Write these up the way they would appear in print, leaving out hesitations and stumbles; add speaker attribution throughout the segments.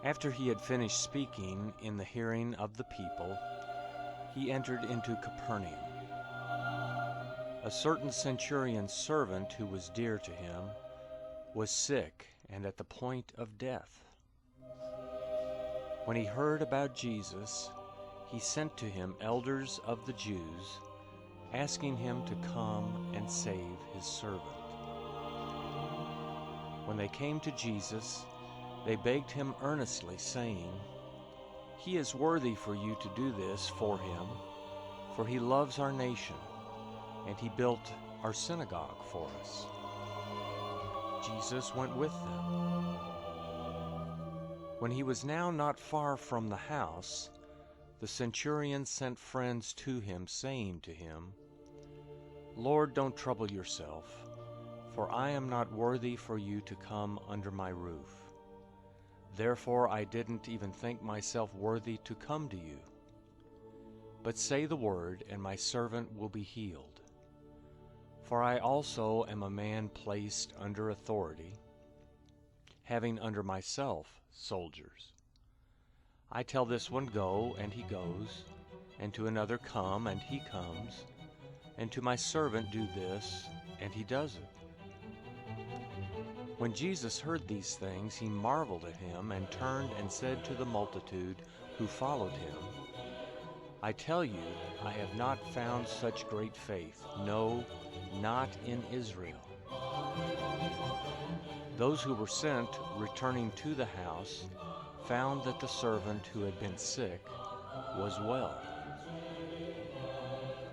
Speaker 1: After he had finished speaking in the hearing of the people, he entered into Capernaum. A certain centurion's servant who was dear to him was sick and at the point of death. When he heard about Jesus, he sent to him elders of the Jews, asking him to come and save his servant. When they came to Jesus, they begged him earnestly, saying, "He is worthy for you to do this for him, for he loves our nation, and he built our synagogue for us." Jesus went with them. When he was now not far from the house, the centurion sent friends to him, saying to him, "Lord, don't trouble yourself, for I am not worthy for you to come under my roof. Therefore I didn't even think myself worthy to come to you. But say the word, and my servant will be healed. For I also am a man placed under authority, having under myself soldiers. I tell this one, go, and he goes, and to another, come, and he comes, and to my servant, do this, and he does it." When Jesus heard these things, he marveled at him, and turned and said to the multitude who followed him, "I tell you, I have not found such great faith, no, not in Israel." Those who were sent, returning to the house, found that the servant who had been sick was well.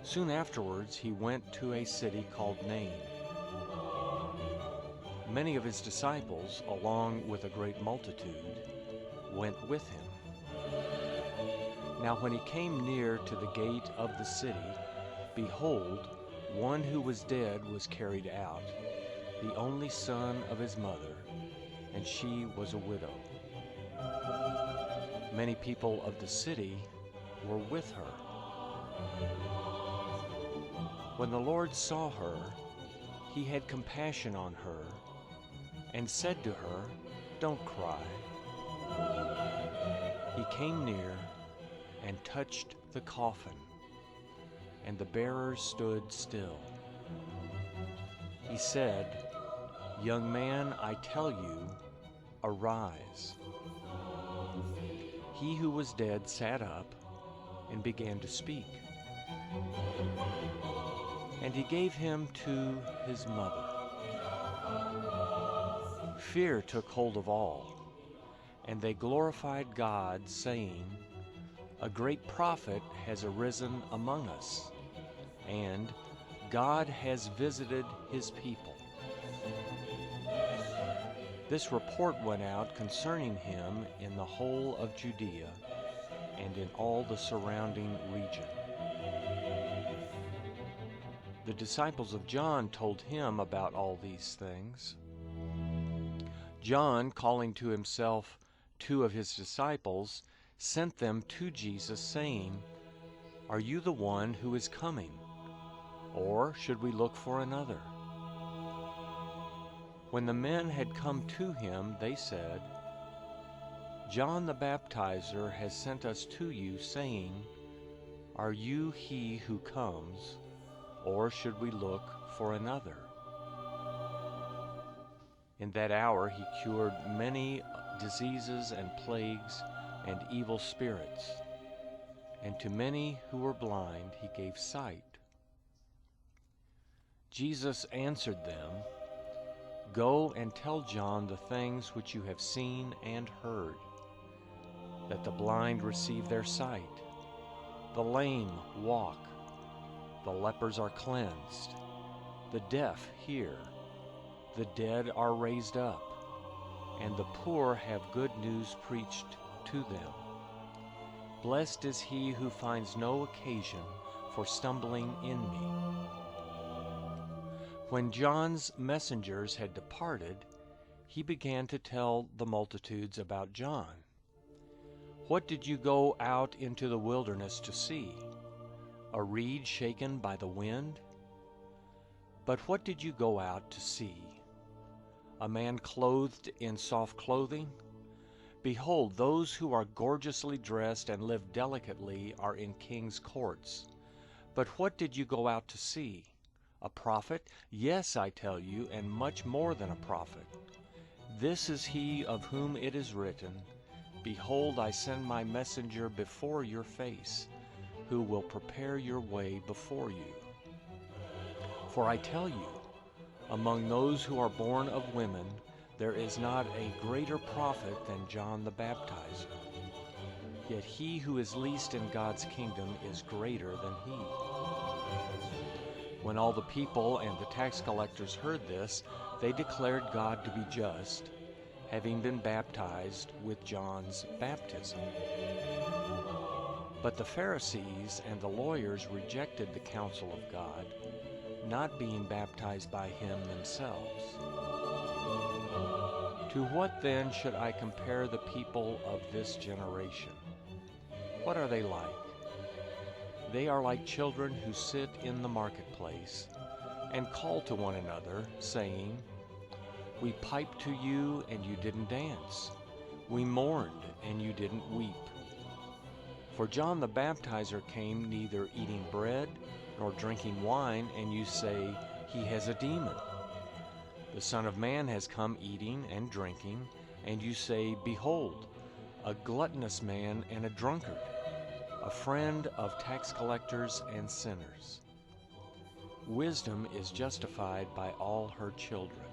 Speaker 1: Soon afterwards he went to a city called Nain. Many of his disciples, along with a great multitude, went with him. Now when he came near to the gate of the city, behold, one who was dead was carried out, the only son of his mother, and she was a widow. Many people of the city were with her. When the Lord saw her, he had compassion on her, and said to her, "Don't cry." He came near and touched the coffin, and the bearers stood still. He said, "Young man, I tell you, arise." He who was dead sat up and began to speak. And he gave him to his mother. Fear took hold of all, and they glorified God, saying, "A great prophet has arisen among us, and God has visited his people." This report went out concerning him in the whole of Judea and in all the surrounding region. The disciples of John told him about all these things. John, calling to himself 2 of his disciples, sent them to Jesus, saying, "Are you the one who is coming, or should we look for another?" When the men had come to him, they said, "John the Baptizer has sent us to you, saying, 'Are you he who comes, or should we look for another?'" In that hour he cured many diseases and plagues and evil spirits, and to many who were blind he gave sight. Jesus answered them, "Go and tell John the things which you have seen and heard, that the blind receive their sight, the lame walk, the lepers are cleansed, the deaf hear, the dead are raised up, and the poor have good news preached to them. Blessed is he who finds no occasion for stumbling in me." When John's messengers had departed, he began to tell the multitudes about John. "What did you go out into the wilderness to see? A reed shaken by the wind? But what did you go out to see? A man clothed in soft clothing? Behold, those who are gorgeously dressed and live delicately are in kings' courts. But what did you go out to see? A prophet? Yes, I tell you, and much more than a prophet. This is he of whom it is written, Behold, I send my messenger before your face, who will prepare your way before you. For I tell you, among those who are born of women, there is not a greater prophet than John the Baptizer. Yet he who is least in God's kingdom is greater than he. When all the people and the tax collectors heard this, they declared God to be just, having been baptized with John's baptism. But the Pharisees and the lawyers rejected the counsel of God, not being baptized by him themselves. To what then should I compare the people of this generation? What are they like? They are like children who sit in the marketplace and call to one another, saying, We piped to you, and you didn't dance. We mourned, and you didn't weep. For John the Baptizer came neither eating bread nor drinking wine, and you say, He has a demon. The Son of Man has come eating and drinking, and you say, Behold, a gluttonous man and a drunkard, a friend of tax collectors and sinners. Wisdom is justified by all her children.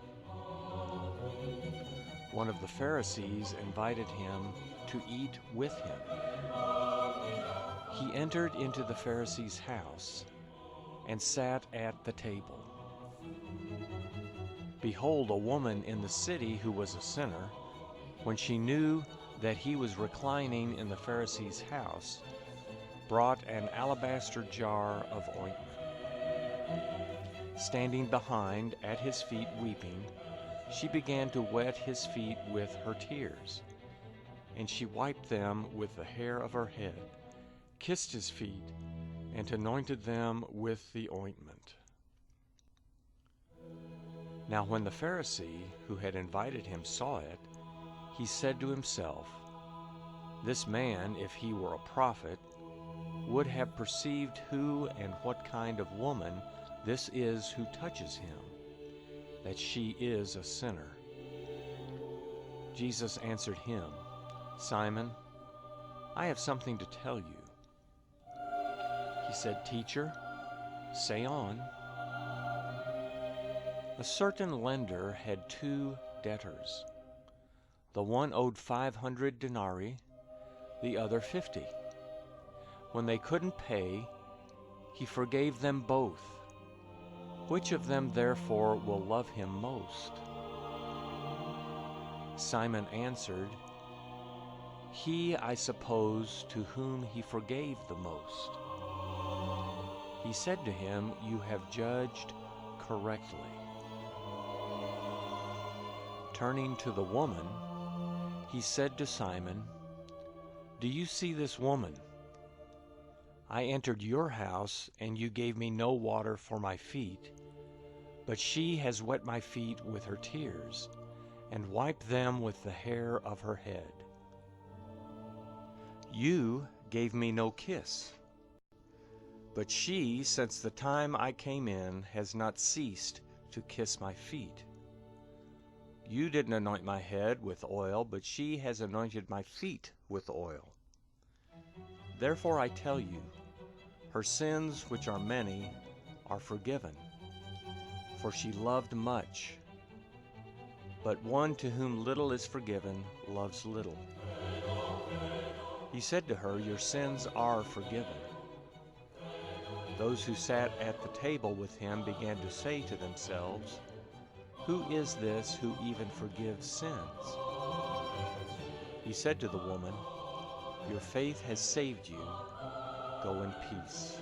Speaker 1: One of the Pharisees invited him to eat with him. He entered into the Pharisee's house and sat at the table. Behold, a woman in the city who was a sinner, when she knew that he was reclining in the Pharisee's house, brought an alabaster jar of ointment. Standing behind at his feet weeping, she began to wet his feet with her tears, and she wiped them with the hair of her head, kissed his feet, and anointed them with the ointment. Now when the Pharisee who had invited him saw it, he said to himself, This man, if he were a prophet, would have perceived who and what kind of woman this is who touches him, that she is a sinner. Jesus answered him, Simon, I have something to tell you. He said, Teacher, say on. A certain lender had 2 debtors. The one owed 500 denarii, the other 50. When they couldn't pay, he forgave them both. Which of them therefore will love him most? Simon answered, He, I suppose, to whom he forgave the most. He said to him, You have judged correctly. Turning to the woman, he said to Simon, Do you see this woman? I entered your house, and you gave me no water for my feet, but she has wet my feet with her tears, and wiped them with the hair of her head. You gave me no kiss, but she, since the time I came in, has not ceased to kiss my feet. You didn't anoint my head with oil, but she has anointed my feet with oil. Therefore I tell you, her sins, which are many, are forgiven, for she loved much. But one to whom little is forgiven loves little. He said to her, Your sins are forgiven. Those who sat at the table with him began to say to themselves, Who is this who even forgives sins? He said to the woman, Your faith has saved you. Go in peace.